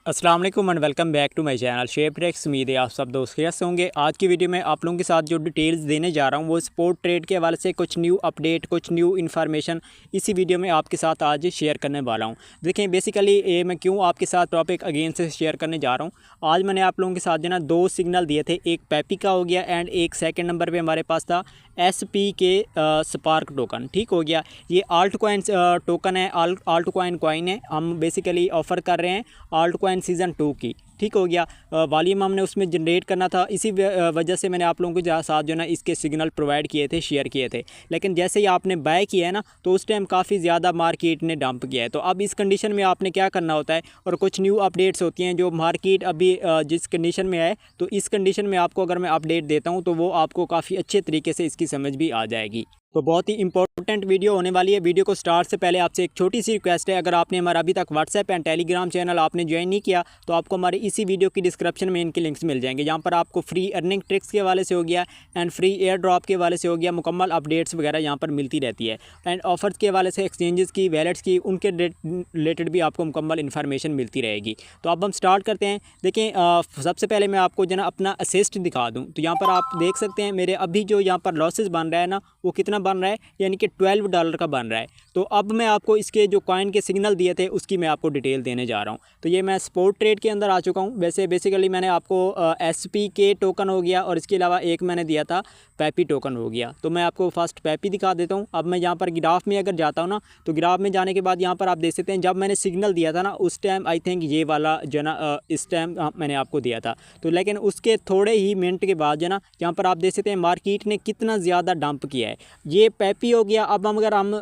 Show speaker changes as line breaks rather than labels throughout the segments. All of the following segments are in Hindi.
अस्सलाम वालेकुम and welcome back to my channel share trades. उम्मीद है आप सब दोस्त खैरियत से होंगे। आज की वीडियो में आप लोगों के साथ जो डिटेल्स देने जा रहा हूं वो स्पोर्ट ट्रेड के हवाले से कुछ न्यू अपडेट, कुछ न्यू इन्फॉर्मेशन इसी वीडियो में आपके साथ आज शेयर करने वाला हूं। देखें बेसिकली ये मैं क्यों आपके साथ टॉपिक अगेन से शेयर करने जा रहा हूँ। आज मैंने आप लोगों के साथ जो ना दो सिग्नल दिए थे, एक पेपी का हो गया एंड एक सेकेंड नंबर पर हमारे पास था SP के स्पार्क टोकन। ठीक हो गया, ये आल्ट कॉइन टोकन है, आल्ट कॉइन है। हम बेसिकली ऑफ़र कर रहे हैं आल्ट कॉइन सीज़न 2 की। ठीक हो गया, वॉल्यूम हमने उसमें जनरेट करना था, इसी वजह से मैंने आप लोगों के साथ जो ना इसके सिग्नल प्रोवाइड किए थे, शेयर किए थे। लेकिन जैसे ही आपने बाय किया है ना तो उस टाइम काफ़ी ज़्यादा मार्केट ने डंप किया है। तो अब इस कंडीशन में आपने क्या करना होता है, और कुछ न्यू अपडेट्स होती हैं जो मार्केट अभी जिस कंडीशन में है, तो इस कंडीशन में आपको अगर मैं अपडेट देता हूँ तो वो आपको काफ़ी अच्छे तरीके से इसकी समझ भी आ जाएगी। तो बहुत ही इंपॉर्टेंट वीडियो होने वाली है। वीडियो को स्टार्ट से पहले आपसे एक छोटी सी रिक्वेस्ट है, अगर आपने हमारा अभी तक व्हाट्सएप एंड टेलीग्राम चैनल आपने ज्वाइन नहीं किया तो आपको हमारे इसी वीडियो की डिस्क्रिप्शन में इनके लिंक्स मिल जाएंगे, जहाँ पर आपको फ्री अर्निंग ट्रिक्स के हवाले से हो गया एंड फ्री एयर ड्रॉप के हवाले से हो गया, मुकम्मल अपडेट्स वगैरह यहाँ पर मिलती रहती है। एंड ऑफर्स के हवाले से, एक्सचेंजेस की, वैलेट्स की, उनके रिलेटेड भी आपको मुकम्मल इन्फॉर्मेशन मिलती रहेगी। तो अब हम स्टार्ट करते हैं। देखें सबसे पहले मैं आपको जो ना अपना असिस्ट दिखा दूँ, तो यहाँ पर आप देख सकते हैं मेरे अभी जो यहाँ पर लॉसेस बन रहा है ना वो कितना बन रहा है, यानी कि $12 का बन रहा है। तो अब मैं आपको इसके जो कॉइन के सिग्नल दिए थे उसकी मैं आपको डिटेल देने जा रहा हूँ। तो ये मैं स्पोर्ट ट्रेड के अंदर आ चुका हूँ। वैसे बेसिकली मैंने आपको SP के टोकन हो गया और इसके अलावा एक मैंने दिया था पेपी टोकन हो गया। तो मैं आपको फर्स्ट पेपी दिखा देता हूँ। अब मैं यहाँ पर ग्राफ में अगर जाता हूँ ना तो ग्राफ में जाने के बाद यहाँ पर आप देख सकते हैं जब मैंने सिग्नल दिया था ना उस टाइम आई थिंक ये वाला जो ना इस टाइम मैंने आपको दिया था। तो लेकिन उसके थोड़े ही मिनट के बाद जो ना यहाँ पर आप देख सकते हैं मार्केट ने कितना ज़्यादा डंप किया है। ये पेपी हो गया। अब अगर हम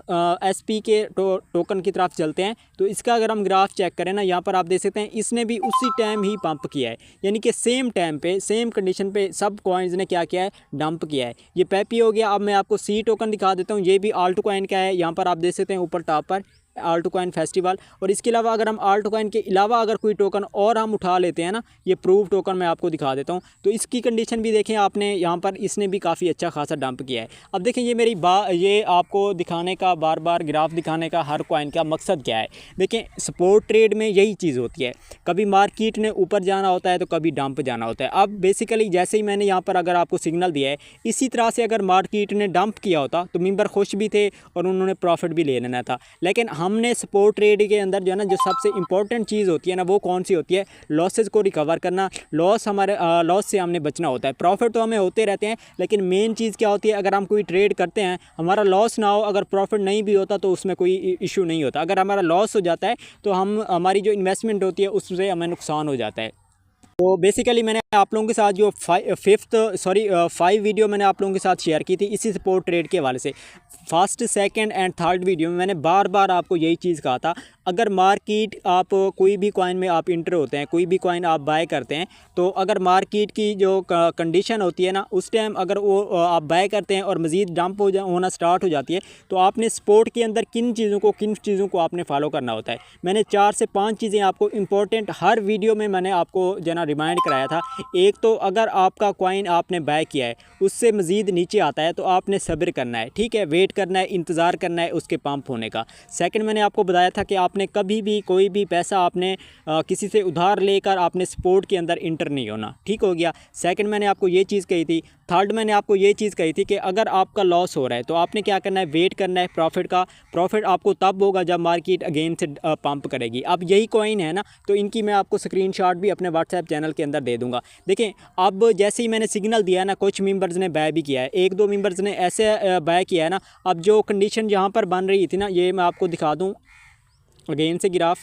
SP के टोकन की तरफ चलते हैं तो इसका अगर हम ग्राफ चेक करें ना, यहाँ पर आप देख सकते हैं इसने भी उसी टाइम ही पंप किया है, यानी कि सेम टाइम पे, सेम कंडीशन पे सब कॉइन्स ने क्या किया है, डंप किया है। ये पेपी हो गया। अब मैं आपको C टोकन दिखा देता हूँ। ये भी आल्ट कॉइन का है। यहाँ पर आप देख सकते हैं ऊपर टॉप पर आल्ट कॉइन फेस्टिवल। और इसके अलावा अगर हम आल्ट कॉइन के अलावा अगर कोई टोकन और हम उठा लेते हैं ना, ये प्रूव टोकन मैं आपको दिखा देता हूँ, तो इसकी कंडीशन भी देखें आपने, यहाँ पर इसने भी काफ़ी अच्छा खासा डंप किया है। अब देखें ये मेरी ये आपको दिखाने का, बार बार ग्राफ दिखाने का हर कॉइन का मकसद क्या है। देखें स्पोर्ट ट्रेड में यही चीज़ होती है, कभी मार्केट ने ऊपर जाना होता है तो कभी डंप जाना होता है। अब बेसिकली जैसे ही मैंने यहाँ पर अगर आपको सिग्नल दिया है, इसी तरह से अगर मार्केट ने डंप किया होता तो मेंबर खुश भी थे और उन्होंने प्रॉफिट भी ले लेना था। लेकिन हमने स्पोर्ट ट्रेड के अंदर जो है ना, जो सबसे इंपॉर्टेंट चीज़ होती है ना वो कौन सी होती है, लॉसेस को रिकवर करना। लॉस से हमने बचना होता है। प्रॉफिट तो हमें होते रहते हैं, लेकिन मेन चीज़ क्या होती है, अगर हम कोई ट्रेड करते हैं हमारा लॉस ना हो, अगर प्रॉफिट नहीं भी होता तो उसमें कोई इशू नहीं होता। अगर हमारा लॉस हो जाता है तो हमारी जो इन्वेस्टमेंट होती है उससे हमें नुकसान हो जाता है। तो बेसिकली मैंने आप लोगों के साथ जो 5 वीडियो मैंने आप लोगों के साथ शेयर की थी इसी स्पोर्ट ट्रेड के हवाले से। First, second and third video में मैंने बार बार आपको यही चीज़ कहा था, अगर मार्केट आप कोई भी कॉइन में आप इंटर होते हैं, कोई भी कॉइन आप बाय करते हैं, तो अगर मार्केट की जो कंडीशन होती है ना उस टाइम अगर वो आप बाय करते हैं और मज़ीद डंप होना स्टार्ट हो जाती है, तो आपने स्पोर्ट के अंदर किन चीज़ों को आपने फॉलो करना होता है। मैंने 4 से 5 चीज़ें आपको इंपॉर्टेंट हर वीडियो में मैंने आपको जना रिमाइंड कराया था। एक तो अगर आपका कॉइन आपने बाय किया है उससे मज़ीद नीचे आता है तो आपने सब्र करना है, ठीक है, वेट करना है, इंतज़ार करना है उसके पंप होने का। सेकंड, मैंने आपको बताया था कि आपने कभी भी कोई भी पैसा आपने किसी से उधार लेकर आपने स्पोर्ट के अंदर इंटर नहीं होना। ठीक हो गया, सेकंड मैंने आपको ये चीज़ कही थी। थर्ड, मैंने आपको ये चीज़ कही थी कि अगर आपका लॉस हो रहा है तो आपने क्या करना है, वेट करना है प्रॉफिट का। प्रॉफिट आपको तब होगा जब मार्केट अगेन से पंप करेगी। अब यही कॉइन है ना, तो इनकी मैं आपको स्क्रीनशॉट भी अपने व्हाट्सएप चैनल के अंदर दे दूंगा। देखें अब जैसे ही मैंने सिग्नल दिया ना, कुछ मेंबर्स ने बाय भी किया है, 1-2 मेंबर्स ने ऐसे बाय किया है ना। अब जो कंडीशन यहाँ पर बन रही थी ना, ये मैं आपको दिखा दूँ अगेन से ग्राफ,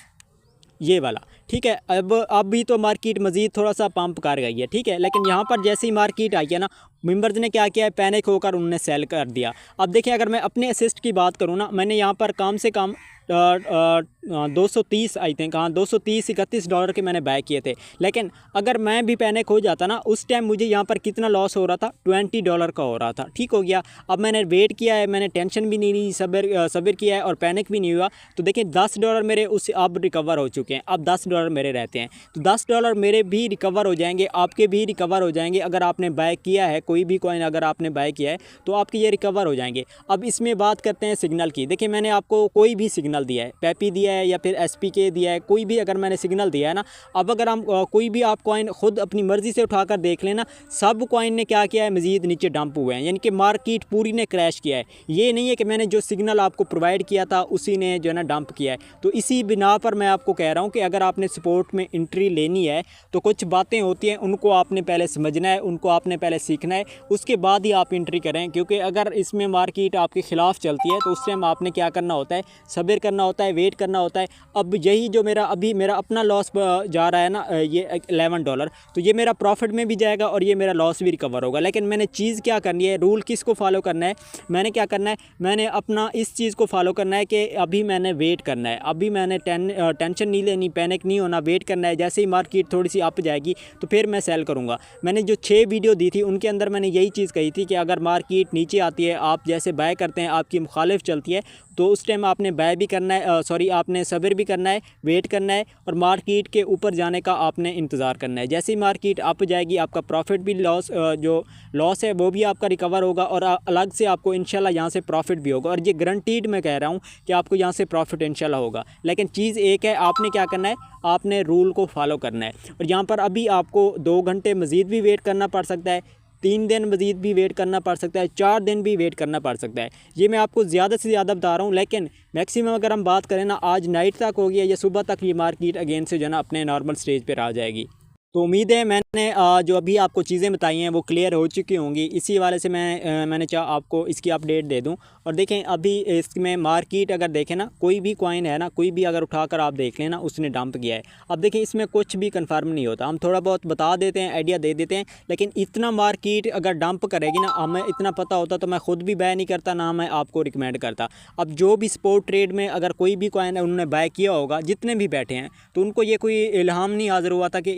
ये वाला, ठीक है। अब भी तो मार्केट मज़ीद थोड़ा सा पंप कर गई है, ठीक है, लेकिन यहाँ पर जैसे ही मार्केट आई है ना, मेंबर्स ने क्या किया है, पैनिक होकर उन्होंने सेल कर दिया। अब देखिए अगर मैं अपने असिस्ट की बात करूँ ना, मैंने यहाँ पर कम से कम 230 आई थिंक, हाँ, $230-31 के मैंने बाय किए थे। लेकिन अगर मैं भी पैनिक हो जाता ना उस टाइम, मुझे यहाँ पर कितना लॉस हो रहा था, $20 का हो रहा था। ठीक हो गया। अब मैंने वेट किया है, मैंने टेंशन भी नहीं ली, सब्र किया है और पैनिक भी नहीं हुआ। तो देखिए $10 मेरे उससे अब रिकवर हो चुके हैं। अब $10 मेरे रहते हैं, तो $10 मेरे भी रिकवर हो जाएंगे, आपके भी रिकवर हो जाएंगे अगर आपने बाय किया है कोई भी कॉइन अगर आपने बाय किया है तो आपके ये रिकवर हो जाएंगे। अब इसमें बात करते हैं सिग्नल की। देखिए मैंने आपको कोई भी सिग्नल दिया है, पेपी दिया है या फिर SPK दिया है, कोई भी अगर मैंने सिग्नल दिया है ना, अब अगर हम कोई भी आप कॉइन खुद अपनी मर्ज़ी से उठाकर देख लेना, सब कॉइन ने क्या किया है, मज़ीद नीचे डंप हुए हैं, यानी कि मार्केट पूरी ने क्रैश किया है। ये नहीं है कि मैंने जो सिग्नल आपको प्रोवाइड किया था उसी ने जो है ना डंप किया है। तो इसी बिना पर मैं आपको कह रहा हूँ कि अगर आपने सपोर्ट में एंट्री लेनी है तो कुछ बातें होती हैं, उनको आपने पहले समझना है, उनको आपने पहले सीखना है, उसके बाद ही आप एंट्री करें। क्योंकि अगर इसमें मार्केट आपके ख़िलाफ़ चलती है तो उस टाइम आपने क्या करना होता है, सब्र करना होता है, वेट करना होता है। अब यही जो मेरा अपना लॉस जा रहा है ना, ये $11, तो ये मेरा प्रॉफिट में भी जाएगा और ये मेरा लॉस भी रिकवर होगा। लेकिन मैंने चीज़ क्या करनी है, रूल किसको फॉलो करना है, मैंने क्या करना है, मैंने अपना इस चीज़ को फॉलो करना है कि अभी मैंने वेट करना है, अभी मैंने टेंशन नहीं लेनी, पैनिक नहीं होना, वेट करना है। जैसे ही मार्केट थोड़ी सी अप जाएगी तो फिर मैं सेल करूँगा। मैंने जो 6 वीडियो दी थी उनके अंदर मैंने यही चीज़ कही थी कि अगर मार्केट नीचे आती है, आप जैसे बाय करते हैं, आपकी मुखालिफ चलती है, तो उस टाइम आपने बाय भी करना है, आपने सब्र भी करना है, वेट करना है और मार्केट के ऊपर जाने का आपने इंतज़ार करना है। जैसे ही मार्केट अप जाएगी आपका प्रॉफिट भी जो लॉस है वो भी आपका रिकवर होगा और अलग से आपको इंशाल्लाह यहाँ से प्रॉफिट भी होगा। और ये गारंटीड मैं कह रहा हूँ कि आपको यहाँ से प्रॉफिट इंशाल्लाह होगा। लेकिन चीज़ एक है, आपने क्या करना है, आपने रूल को फॉलो करना है। और यहाँ पर अभी आपको 2 घंटे मज़ीद भी वेट करना पड़ सकता है, 3 दिन मज़ीद भी वेट करना पड़ सकता है, 4 दिन भी वेट करना पड़ सकता है। ये मैं आपको ज़्यादा से ज़्यादा बता रहा हूँ। लेकिन मैक्सिमम अगर हम बात करें ना, आज नाइट तक हो गया या सुबह तक ये मार्केट अगेन से जो है ना अपने नॉर्मल स्टेज पर आ जाएगी। तो उम्मीद है मैंने जो अभी आपको चीज़ें बताई हैं वो क्लियर हो चुकी होंगी। इसी वाले से मैंने चाहा आपको इसकी अपडेट दे दूं। और देखें अभी इसमें मार्केट अगर देखें ना, कोई भी कॉइन है ना, कोई भी अगर उठाकर आप देख लें ना, उसने डंप किया है। अब देखें इसमें कुछ भी कंफर्म नहीं होता, हम थोड़ा बहुत बता देते हैं, आइडिया दे देते हैं, लेकिन इतना मार्केट अगर डंप करेगी ना, हमें इतना पता होता तो मैं ख़ुद भी बाय नहीं करता, ना मैं आपको रिकमेंड करता। अब जो भी स्पॉट ट्रेड में अगर कोई भी कॉइन उन्होंने बाय किया होगा, जितने भी बैठे हैं, तो उनको ये कोई इल्हाम नहीं हाज़िर हुआ था कि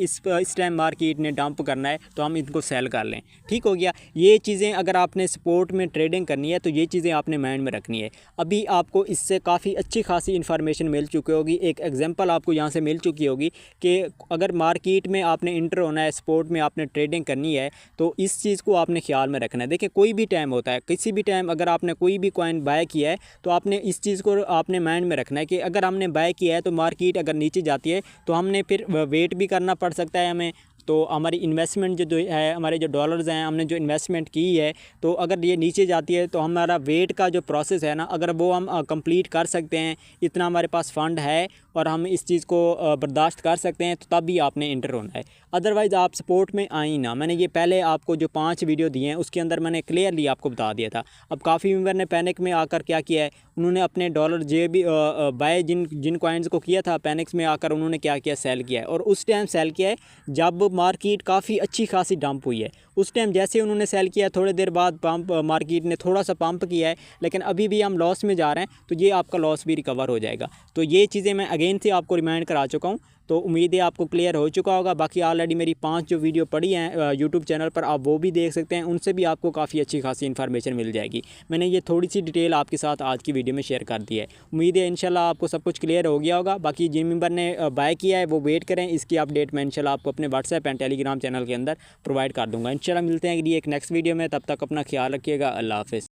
इस टाइम मार्केट ने डंप करना है तो हम इनको सेल कर लें। ठीक हो गया। ये चीज़ें अगर आपने सपोर्ट में ट्रेडिंग करनी है तो ये चीज़ें आपने माइंड में रखनी है। अभी आपको इससे काफ़ी अच्छी खासी इन्फॉर्मेशन मिल चुकी होगी, एक एग्जांपल आपको यहाँ से मिल चुकी होगी कि अगर मार्केट में आपने इंटर होना है, सपोर्ट में आपने ट्रेडिंग करनी है, तो इस चीज़ को आपने ख्याल में रखना है। देखिए कोई भी टाइम होता है, किसी भी टाइम अगर आपने कोई भी कॉइन बाय किया है तो आपने इस चीज़ को आपने माइंड में रखना है कि अगर हमने बाय किया है तो मार्केट अगर नीचे जाती है तो हमने फिर वेट भी करना पड़ सकता है हमें। तो हमारी इन्वेस्टमेंट जो है, हमारे जो डॉलर्स हैं, हमने जो इन्वेस्टमेंट की है, तो अगर ये नीचे जाती है तो हमारा वेट का जो प्रोसेस है ना, अगर वो हम कंप्लीट कर सकते हैं, इतना हमारे पास फ़ंड है और हम इस चीज़ को बर्दाश्त कर सकते हैं, तो तब भी आपने इंटर होना है। अदरवाइज़ आप सपोर्ट में आई ना। मैंने ये पहले आपको जो 5 वीडियो दिए हैं उसके अंदर मैंने क्लियरली आपको बता दिया था। अब काफ़ी मेंबर ने पैनिक में आकर क्या किया है, उन्होंने अपने डॉलर जे भी बाय जिन कॉइन्स को किया था, पैनिक्स में आकर उन्होंने क्या किया, सेल किया है। और उस टाइम सेल किया है जब मार्केट काफ़ी अच्छी खासी डंप हुई है। उस टाइम जैसे उन्होंने सेल किया, थोड़ी देर बाद मार्केट ने थोड़ा सा पंप किया है, लेकिन अभी भी हम लॉस में जा रहे हैं, तो ये आपका लॉस भी रिकवर हो जाएगा। तो ये चीज़ें मैं अगेन से आपको रिमाइंड करा चुका हूँ। तो उम्मीद है आपको क्लियर हो चुका होगा। बाकी ऑलरेडी मेरी 5 जो वीडियो पड़ी हैं यूट्यूब चैनल पर, आप वो भी देख सकते हैं, उनसे भी आपको काफ़ी अच्छी खासी इन्फॉर्मेशन मिल जाएगी। मैंने ये थोड़ी सी डिटेल आपके साथ आज की वीडियो में शेयर कर दी है। उम्मीद है इंशाल्लाह आपको सब कुछ क्लियर हो गया होगा। बाकी जिन मेंबर ने बाय किया है वो वेट करें, इसकी अपडेट मैं इंशाल्लाह आपको अपने व्हाट्सएप एंड टेलीग्राम चैनल के अंदर प्रोवाइड कर दूँगा। इंशाल्लाह मिलते हैं अगली एक नेक्स्ट वीडियो में, तब तक अपना ख्याल रखिएगा। अल्लाह हाफ़िज़।